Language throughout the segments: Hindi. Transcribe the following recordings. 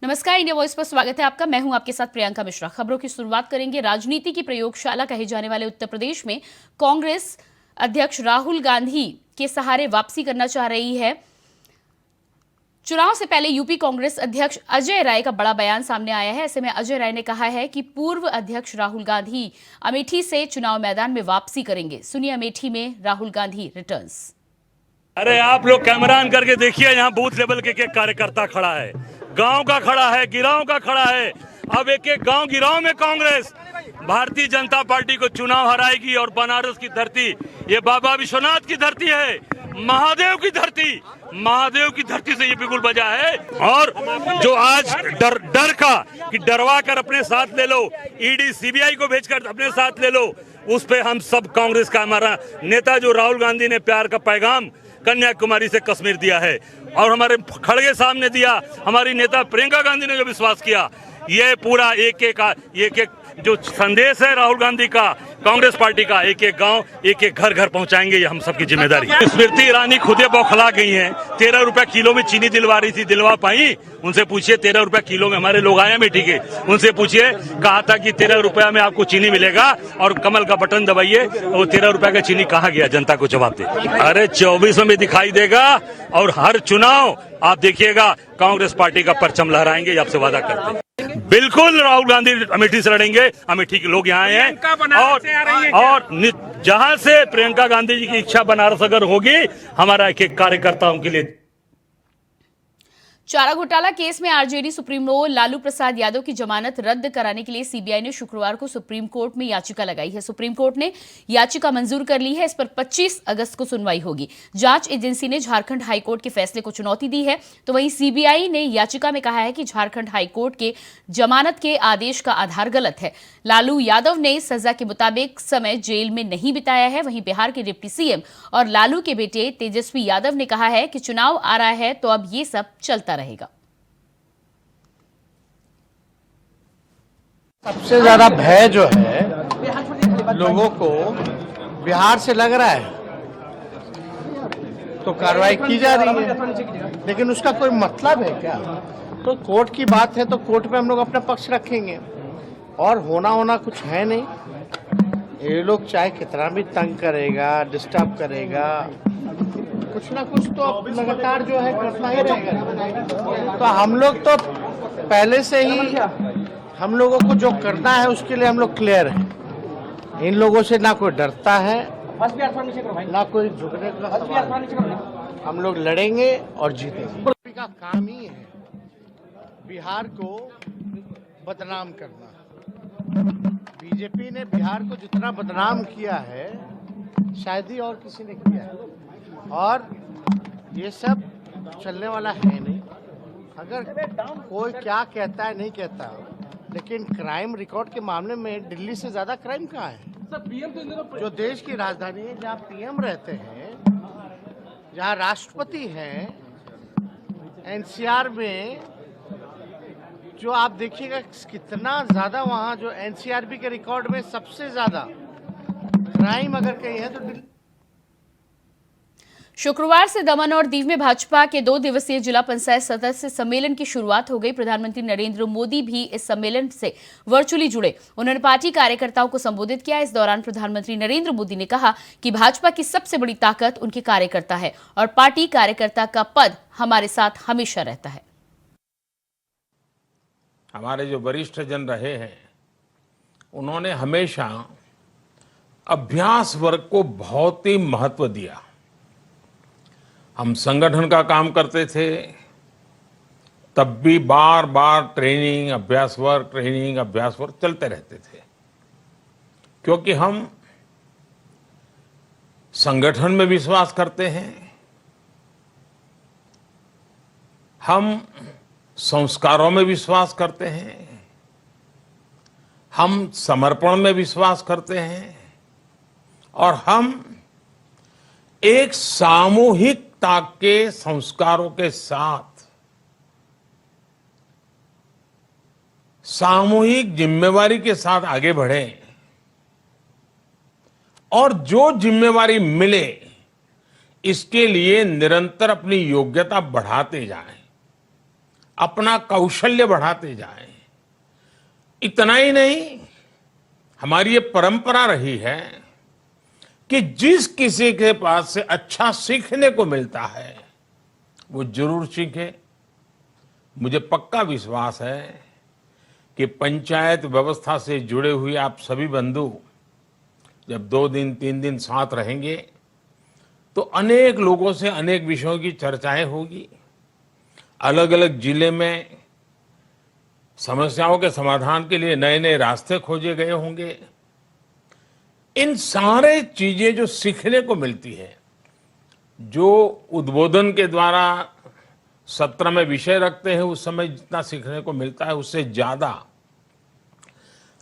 नमस्कार, इंडिया वॉइस पर स्वागत है आपका। मैं हूं आपके साथ प्रियंका मिश्रा। खबरों की शुरुआत करेंगे। राजनीति की प्रयोगशाला कहे जाने वाले उत्तर प्रदेश में कांग्रेस अध्यक्ष राहुल गांधी के सहारे वापसी करना चाह रही है। चुनाव से पहले यूपी कांग्रेस अध्यक्ष अजय राय का बड़ा बयान सामने आया है। ऐसे में अजय राय ने कहा है कि पूर्व अध्यक्ष राहुल गांधी अमेठी से चुनाव मैदान में वापसी करेंगे। सुनिए अमेठी में राहुल गांधी रिटर्न्स। अरे आप लोग कैमरा ऑन करके देखिए, यहाँ बूथ लेवल के एक कार्यकर्ता खड़ा है, गांव का खड़ा है, गिरांव का खड़ा है। अब एक एक गांव गिरांव में कांग्रेस भारतीय जनता पार्टी को चुनाव हराएगी। और बनारस की धरती ये बाबा विश्वनाथ की धरती है, महादेव की धरती, महादेव की धरती से ये बिल्कुल बजा है। और जो आज डर का कि डरवा कर अपने साथ ले लो, ईडी सीबीआई को भेजकर अपने साथ ले लो, उस पे हम सब कांग्रेस का हमारा नेता जो राहुल गांधी ने प्यार का पैगाम कन्याकुमारी से कश्मीर दिया है और हमारे खड़गे सामने दिया, हमारी नेता प्रियंका गांधी ने जो विश्वास किया, ये पूरा एक एक जो संदेश है राहुल गांधी का, कांग्रेस पार्टी का, एक एक गांव, एक एक घर घर पहुंचाएंगे। ये हम सबकी जिम्मेदारी है। स्मृति ईरानी खुदे बौखला गई हैं। 13 रुपए किलो में चीनी दिलवा रही थी, दिलवा पाई? उनसे पूछिए। 13 रुपए किलो में हमारे लोग आए अमेठी के, उनसे पूछिए। कहा था कि 13 रुपया में आपको चीनी मिलेगा और कमल का बटन दबाइए, वो 13 रुपए का चीनी कहाँ गया? जनता को जवाब दे। अरे 24 में दिखाई देगा और हर चुनाव आप देखिएगा कांग्रेस पार्टी का परचम लहराएंगे, आपसे वादा करते हैं। बिल्कुल राहुल गांधी अमेठी से लड़ेंगे। अमेठी के लोग यहाँ आए हैं और जहां से प्रियंका गांधी जी की इच्छा बनारस अगर होगी, हमारा एक एक कार्यकर्ताओं के लिए। चारा घोटाला केस में आरजेडी सुप्रीमो लालू प्रसाद यादव की जमानत रद्द कराने के लिए सीबीआई ने शुक्रवार को सुप्रीम कोर्ट में याचिका लगाई है। सुप्रीम कोर्ट ने याचिका मंजूर कर ली है। इस पर 25 अगस्त को सुनवाई होगी। जांच एजेंसी ने झारखंड हाईकोर्ट के फैसले को चुनौती दी है, तो वहीं सीबीआई ने याचिका में कहा है कि झारखंड हाईकोर्ट के जमानत के आदेश का आधार गलत है। लालू यादव ने सजा के मुताबिक समय जेल में नहीं बिताया है। वहीं बिहार के डिप्टी सीएम और लालू के बेटे तेजस्वी यादव ने कहा है कि चुनाव आ रहा है तो अब ये सब चलता रहेगा। सबसे ज्यादा भय जो है लोगों को बिहार से लग रहा है, तो कार्रवाई की जा रही है, लेकिन उसका कोई मतलब है क्या? तो कोर्ट की बात है तो कोर्ट में हम लोग अपना पक्ष रखेंगे और होना कुछ है नहीं। ये लोग चाहे कितना भी तंग करेगा, डिस्टर्ब करेगा, कुछ ना कुछ तो लगातार जो है करना ही रहेगा। तो हम लोग तो पहले से ही हम लोगों को जो करना है उसके लिए हम लोग क्लियर हैं। इन लोगों से ना कोई डरता है, ना कोई झुकने का। हम लोग लड़ेंगे और जीतेंगे। का काम ही है बिहार को बदनाम करना। बीजेपी ने बिहार को जितना बदनाम किया है शायद ही और किसी ने किया है, और ये सब चलने वाला है नहीं। अगर कोई क्या कहता है नहीं कहता, लेकिन क्राइम रिकॉर्ड के मामले में दिल्ली से ज्यादा क्राइम कहाँ है? जो देश की राजधानी है, जहाँ पीएम रहते हैं, जहाँ राष्ट्रपति हैं, एनसीआर में जो आप देखिएगा कितना ज्यादा, वहाँ जो एनसीआरबी के रिकॉर्ड में सबसे ज्यादा क्राइम अगर कहीं है तो दिल्ली। शुक्रवार से दमन और दीव में भाजपा के 2 दिवसीय जिला पंचायत सदस्य सम्मेलन की शुरुआत हो गई। प्रधानमंत्री नरेंद्र मोदी भी इस सम्मेलन से वर्चुअली जुड़े। उन्होंने पार्टी कार्यकर्ताओं को संबोधित किया। इस दौरान प्रधानमंत्री नरेंद्र मोदी ने कहा कि भाजपा की सबसे बड़ी ताकत उनके कार्यकर्ता है और पार्टी कार्यकर्ता का पद हमारे साथ हमेशा रहता है। हमारे जो वरिष्ठ जन रहे हैं, उन्होंने हमेशा अभ्यास वर्ग को बहुत ही महत्व दिया। हम संगठन का काम करते थे, तब भी बार बार ट्रेनिंग, अभ्यास वर्ग चलते रहते थे, क्योंकि हम संगठन में विश्वास करते हैं, हम संस्कारों में विश्वास करते हैं, हम समर्पण में विश्वास करते हैं और हम एक सामूहिकता के संस्कारों के साथ सामूहिक जिम्मेवारी के साथ आगे बढ़े और जो जिम्मेवारी मिले इसके लिए निरंतर अपनी योग्यता बढ़ाते जाएं। अपना कौशल्य बढ़ाते जाएं। इतना ही नहीं, हमारी ये परंपरा रही है कि जिस किसी के पास से अच्छा सीखने को मिलता है वो जरूर सीखे। मुझे पक्का विश्वास है कि पंचायत व्यवस्था से जुड़े हुए आप सभी बंधु जब 2 दिन 3 दिन साथ रहेंगे तो अनेक लोगों से अनेक विषयों की चर्चाएं होगी। अलग अलग जिले में समस्याओं के समाधान के लिए नए नए रास्ते खोजे गए होंगे। इन सारे चीजें जो सीखने को मिलती है, जो उद्बोधन के द्वारा सत्र में विषय रखते हैं उस समय जितना सीखने को मिलता है, उससे ज्यादा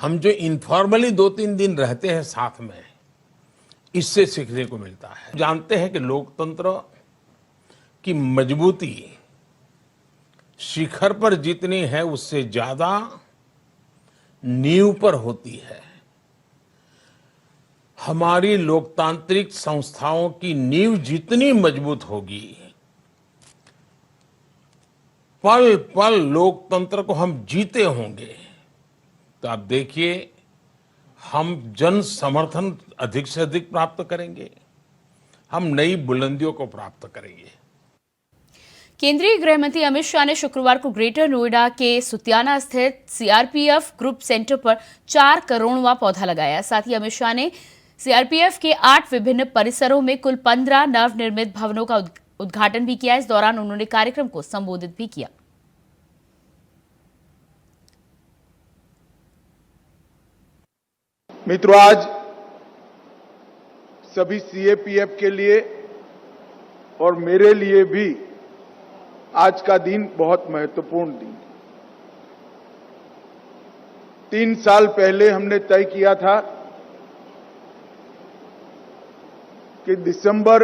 हम जो इनफॉर्मली 2-3 दिन रहते हैं साथ में, इससे सीखने को मिलता है। जानते हैं कि लोकतंत्र की मजबूती शिखर पर जितनी है उससे ज्यादा नींव पर होती है। हमारी लोकतांत्रिक संस्थाओं की नींव जितनी मजबूत होगी, पल पल लोकतंत्र को हम जीते होंगे, तो आप देखिए हम जन समर्थन अधिक से अधिक प्राप्त करेंगे, हम नई बुलंदियों को प्राप्त करेंगे। केंद्रीय गृह मंत्री अमित शाह ने शुक्रवार को ग्रेटर नोएडा के सुतियाना स्थित सीआरपीएफ ग्रुप सेंटर पर 4 करोड़वां पौधा लगाया। साथ ही अमित शाह ने सीआरपीएफ के 8 विभिन्न परिसरों में कुल 15 नवनिर्मित भवनों का उद्घाटन भी किया। इस दौरान उन्होंने कार्यक्रम को संबोधित भी किया। मित्रों, आज सभी सीएपीएफ के लिए और मेरे लिए भी आज का दिन बहुत महत्वपूर्ण दिन। 3 साल पहले हमने तय किया था कि दिसंबर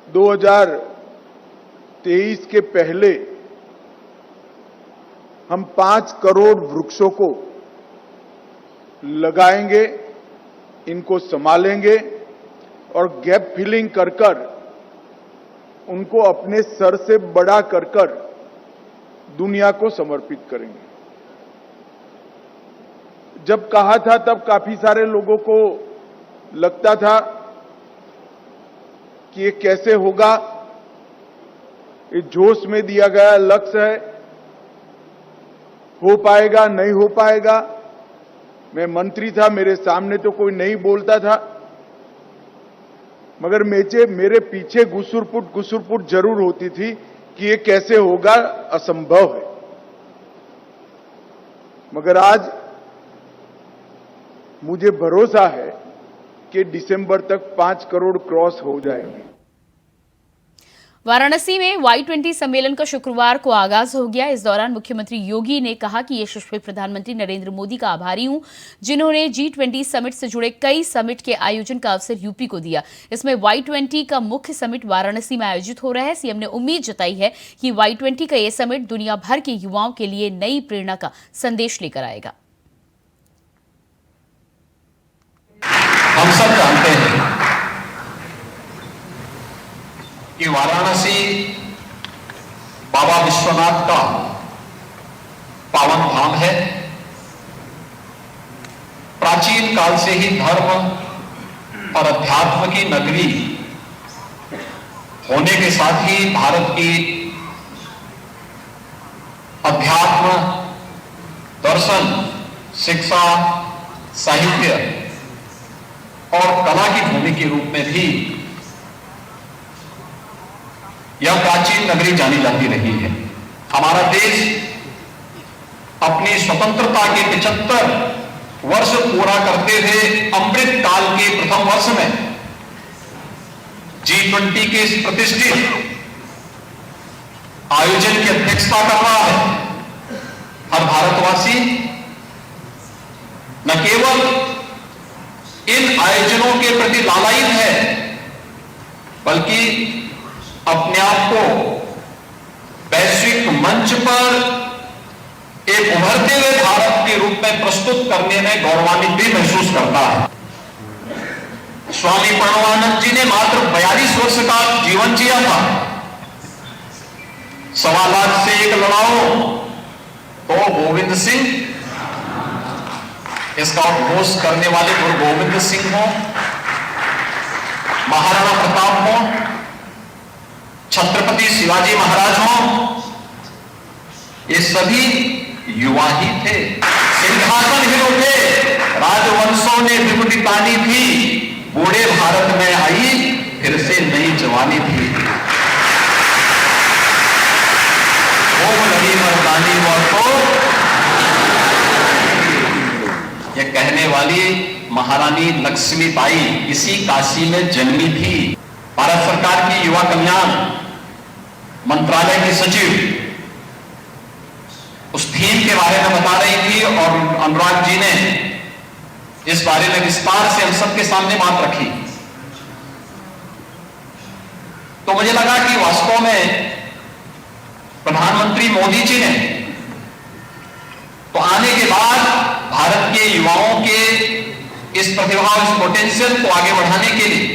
2023 के पहले हम 5 करोड़ वृक्षों को लगाएंगे, इनको संभालेंगे और गैप फिलिंग कर कर उनको अपने सर से बड़ा कर कर दुनिया को समर्पित करेंगे। जब कहा था तब काफी सारे लोगों को लगता था कि ये कैसे होगा, ये जोश में दिया गया लक्ष्य है, हो पाएगा नहीं हो पाएगा। मैं मंत्री था, मेरे सामने तो कोई नहीं बोलता था, मगर मेरे पीछे गुसुरपुट जरूर होती थी कि ये कैसे होगा, असंभव है। मगर आज मुझे भरोसा है कि दिसंबर तक 5 करोड़ क्रॉस हो जाएंगे। वाराणसी में Y20 सम्मेलन का शुक्रवार को आगाज हो गया। इस दौरान मुख्यमंत्री योगी ने कहा कि यशस्वी प्रधानमंत्री नरेंद्र मोदी का आभारी हूं, जिन्होंने G20 समिट से जुड़े कई समिट के आयोजन का अवसर यूपी को दिया। इसमें Y20 का मुख्य समिट वाराणसी में आयोजित हो रहा है। सीएम ने उम्मीद जताई है कि Y20 का यह समिट दुनिया भर के युवाओं के लिए नई प्रेरणा का संदेश लेकर आएगा। हम सब जानते हैं कि वाराणसी बाबा विश्वनाथ का पावन धाम है। प्राचीन काल से ही धर्म और अध्यात्म की नगरी होने के साथ ही भारत की अध्यात्म, दर्शन, शिक्षा, साहित्य और कला की भूमि के रूप में भी यह प्राचीन नगरी जानी जाती रही है। हमारा देश अपनी स्वतंत्रता के 75 वर्ष पूरा करते हुए अमृत काल के प्रथम वर्ष में G20 के इस प्रतिष्ठित आयोजन की अध्यक्षता कर रहा है। हर भारतवासी न केवल इन आयोजनों के प्रति लालायित है, बल्कि अपने आप को वैश्विक मंच पर एक उभरते हुए भारत के रूप में प्रस्तुत करने में गौरवान्वित भी महसूस करता है। स्वामी प्रणवानंद जी ने मात्र 42 वर्ष का जीवन जिया था, 1.25 लाख से 1 लड़ाओ तो गोविंद सिंह, इसका उद्घोष करने वाले गुरु गोविंद सिंह हो, महाराणा प्रताप हो, छत्रपति शिवाजी महाराज हो, ये सभी युवा ही थे। सिंहासन हिल उठे, राजवंशों ने विभूति तानी थी, बूढ़े भारत में आई फिर से नई जवानी थी। वो लड़ी मर्दानी तो ये कहने वाली महारानी लक्ष्मीबाई इसी काशी में जन्मी थी। भारत सरकार की युवा कल्याण मंत्रालय की सचिव उस थीम के बारे में बता रही थी और अनुराग जी ने इस बारे में विस्तार से हम सबके सामने बात रखी। तो मुझे लगा कि वास्तव में प्रधानमंत्री मोदी जी ने तो आने के बाद भारत के युवाओं के इस प्रतिभा और इस पोटेंशियल को आगे बढ़ाने के लिए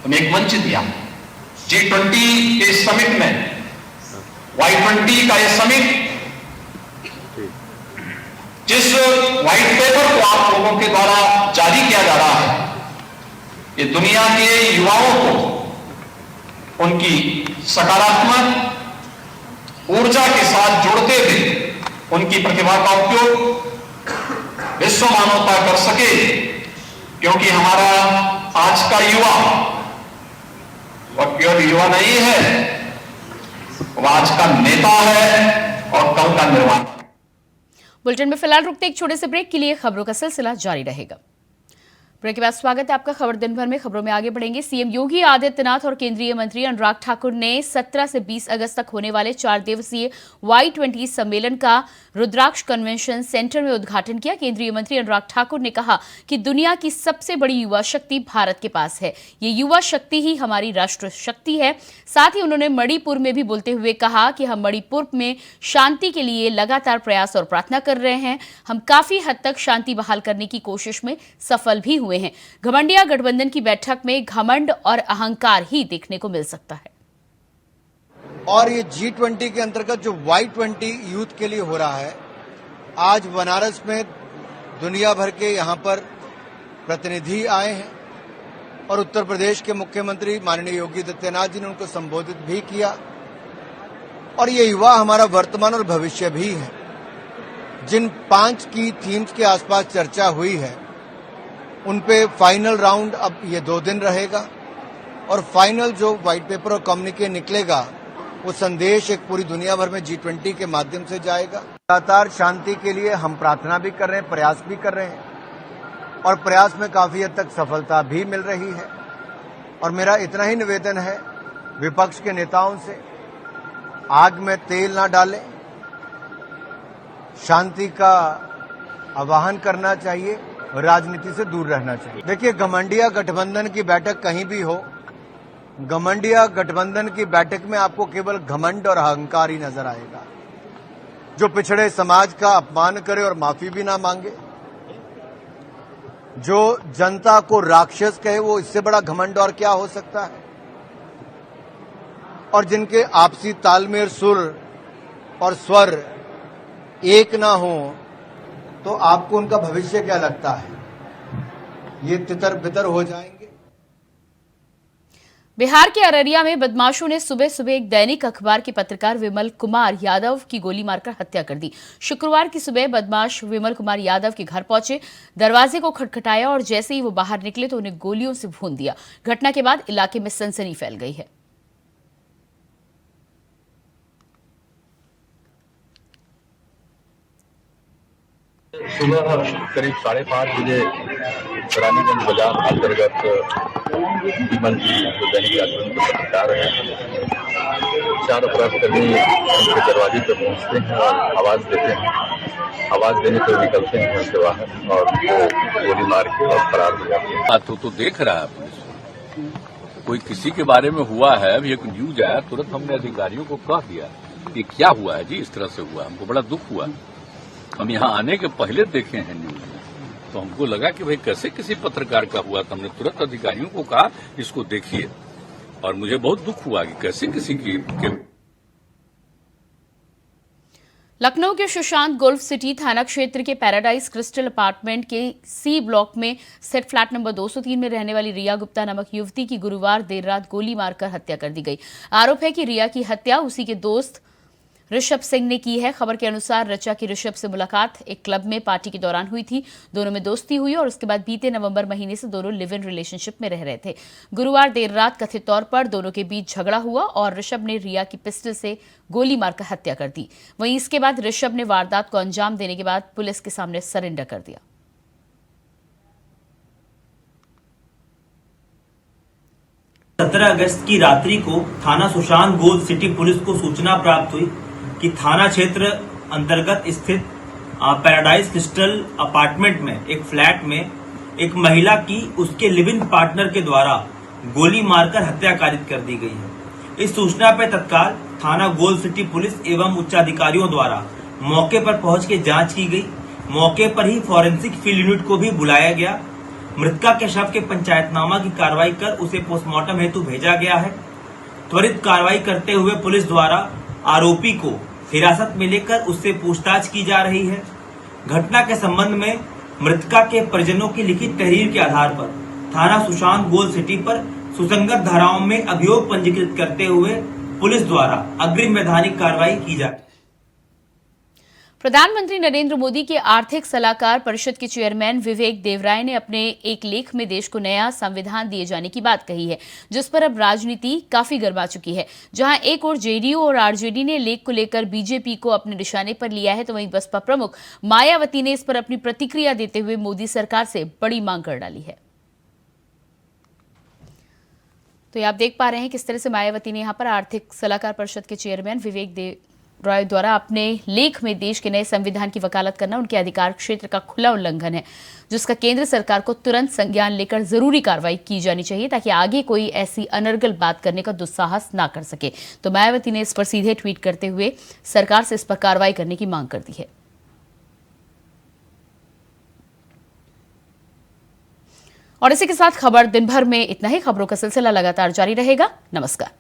हमें एक मंच दिया। G20 के समिट में Y20 का यह समिट, जिस व्हाइट पेपर को आप लोगों के द्वारा जारी किया जा रहा है, ये दुनिया के युवाओं को उनकी सकारात्मक ऊर्जा के साथ जोड़ते हुए उनकी प्रतिभा का उपयोग विश्व मानवता कर सके, क्योंकि हमारा आज का युवा वह केवल युवा नहीं है, वह आज का नेता है और कल का निर्माण। बुलेटिन में फिलहाल रुकते एक छोटे से ब्रेक के लिए, खबरों का सिलसिला जारी रहेगा। ब्रेक के बाद स्वागत है आपका। खबर दिन भर में खबरों में आगे बढ़ेंगे। सीएम योगी आदित्यनाथ और केंद्रीय मंत्री अनुराग ठाकुर ने 17 से 20 अगस्त तक होने वाले 4 दिवसीय Y20 सम्मेलन का रुद्राक्ष कन्वेंशन सेंटर में उद्घाटन किया। केंद्रीय मंत्री अनुराग ठाकुर ने कहा कि दुनिया की सबसे बड़ी युवा शक्ति भारत के पास है, ये युवा शक्ति ही हमारी राष्ट्र शक्ति है। साथ ही उन्होंने मणिपुर में भी बोलते हुए कहा कि हम मणिपुर में शांति के लिए लगातार प्रयास और प्रार्थना कर रहे हैं। हम काफी हद तक शांति बहाल करने की कोशिश में सफल भी हुए हैं। घमंडिया गठबंधन की बैठक में घमंड और अहंकार ही देखने को मिल सकता है। और ये G20 के अंतर्गत जो Y20 यूथ के लिए हो रहा है, आज बनारस में दुनिया भर के यहाँ पर प्रतिनिधि आए हैं और उत्तर प्रदेश के मुख्यमंत्री माननीय योगी आदित्यनाथ जी ने उनको संबोधित भी किया। और ये युवा हमारा वर्तमान और भविष्य भी है। जिन 5 की थीम्स के आसपास चर्चा हुई है, उन पे फाइनल राउंड अब ये 2 दिन रहेगा और फाइनल जो व्हाइट पेपर और कम्युनिके निकलेगा, वो संदेश एक पूरी दुनिया भर में G20 के माध्यम से जाएगा। लगातार शांति के लिए हम प्रार्थना भी कर रहे हैं, प्रयास भी कर रहे हैं और प्रयास में काफी हद तक सफलता भी मिल रही है। और मेरा इतना ही निवेदन है विपक्ष के नेताओं से, आग में तेल ना डालें, शांति का आह्वान करना चाहिए, राजनीति से दूर रहना चाहिए। देखिए, घमंडिया गठबंधन की बैठक कहीं भी हो, घमंडिया गठबंधन की बैठक में आपको केवल घमंड और अहंकार ही नजर आएगा। जो पिछड़े समाज का अपमान करे और माफी भी ना मांगे, जो जनता को राक्षस कहे, वो इससे बड़ा घमंड और क्या हो सकता है। और जिनके आपसी तालमेल, सुर और स्वर एक ना हो, तो आपको उनका भविष्य क्या लगता है? ये तितर बितर हो जाएंगे। बिहार के अररिया में बदमाशों ने सुबह सुबह एक दैनिक अखबार के पत्रकार विमल कुमार यादव की गोली मारकर हत्या कर दी। शुक्रवार की सुबह बदमाश विमल कुमार यादव के घर पहुंचे, दरवाजे को खटखटाया और जैसे ही वो बाहर निकले तो उन्हें गोलियों से भून दिया। घटना के बाद इलाके में सनसनी फैल गई है। सुबह करीब 5:30 बजे रानीगंज बाजार अंतर्गत विमल जी जो दैनिक जागरण के पत्रकार हैं, 4 अपराधकर्मी उनके दरवाजे पर पहुंचते हैं और आवाज देते हैं। आवाज देने पर निकलते हैं घर से बाहर और वो गोली मार के और फरार हो जाते हैं। तो देख रहा है पुलिस, कोई किसी के बारे में हुआ है, अभी एक न्यूज आया, तुरंत हमने अधिकारियों को कह दिया कि क्या हुआ है जी, इस तरह से हुआ, हमको बड़ा दुख हुआ। हम यहाँ आने के पहले देखे हैं न्यूज में, तो हमको लगा कि भाई कैसे किसी पत्रकार का हुआ, तो हमने तुरंत अधिकारियों को कहा इसको देखिए, और मुझे बहुत दुख हुआ कि कैसे किसी की लखनऊ के सुशांत गोल्फ सिटी थाना क्षेत्र के पैराडाइज क्रिस्टल अपार्टमेंट के सी ब्लॉक में स्थित फ्लैट नंबर 203 में रहने वाली रिया गुप्ता नामक युवती की गुरुवार देर रात गोली मारकर हत्या कर दी गई। आरोप है कि रिया की हत्या उसी के दोस्त ऋषभ सिंह ने की है। खबर के अनुसार रचा की ऋषभ से मुलाकात एक क्लब में पार्टी के दौरान हुई थी। दोनों में दोस्ती हुई और उसके बाद बीते नवंबर महीने से दोनों लिव इन रिलेशनशिप में रह रहे थे। गुरुवार देर रात कथित तौर पर दोनों के बीच झगड़ा हुआ और ऋषभ ने रिया की पिस्टल से गोली मारकर हत्या कर दी। वहीं इसके बाद ऋषभ ने वारदात को अंजाम देने के बाद पुलिस के सामने सरेंडर कर दिया। 17 अगस्त की रात्रि को थाना सुशांत गोल्फ सिटी पुलिस को सूचना प्राप्त हुई कि थाना क्षेत्र अंतर्गत स्थित पैराडाइज क्रिस्टल अपार्टमेंट में एक फ्लैट में एक महिला की उसके लिव इन पार्टनर के द्वारा गोली मारकर हत्या कारित कर दी गई है। इस सूचना पर तत्काल थाना गोल्फ सिटी पुलिस एवं उच्चाधिकारियों द्वारा मौके पर पहुंच के जांच की गई। मौके पर ही फॉरेंसिक फील्ड यूनिट को भी बुलाया गया। मृतका के शव के पंचायतनामा की कार्रवाई कर उसे पोस्टमार्टम हेतु भेजा गया है। त्वरित कार्रवाई करते हुए पुलिस द्वारा आरोपी को हिरासत में लेकर उससे पूछताछ की जा रही है। घटना के संबंध में मृतका के परिजनों की लिखित तहरीर के आधार पर थाना सुशांत गोल्फ सिटी पर सुसंगत धाराओं में अभियोग पंजीकृत करते हुए पुलिस द्वारा अग्रिम वैधानिक कार्रवाई की जाए। प्रधानमंत्री नरेंद्र मोदी के आर्थिक सलाहकार परिषद के चेयरमैन विवेक देवराय ने अपने एक लेख में देश को नया संविधान दिए जाने की बात कही है, जिस पर अब राजनीति काफी गर्मा चुकी है। जहां एक ओर जेडीयू और आरजेडी ने लेख को लेकर बीजेपी को अपने निशाने पर लिया है, तो वहीं बसपा प्रमुख मायावती ने इस पर अपनी प्रतिक्रिया देते हुए मोदी सरकार से बड़ी मांग कर डाली है। तो ये आप देख पा रहे हैं किस तरह से मायावती ने यहाँ पर आर्थिक सलाहकार परिषद के चेयरमैन विवेक देवराय द्वारा अपने लेख में देश के नए संविधान की वकालत करना उनके अधिकार क्षेत्र का खुला उल्लंघन है, जिसका केंद्र सरकार को तुरंत संज्ञान लेकर जरूरी कार्रवाई की जानी चाहिए ताकि आगे कोई ऐसी अनर्गल बात करने का दुस्साहस ना कर सके। तो मायावती ने इस पर सीधे ट्वीट करते हुए सरकार से इस पर कार्रवाई करने की मांग कर दी है। और इसी के साथ खबर दिन भर में इतना ही। खबरों का सिलसिला लगातार जारी रहेगा। नमस्कार।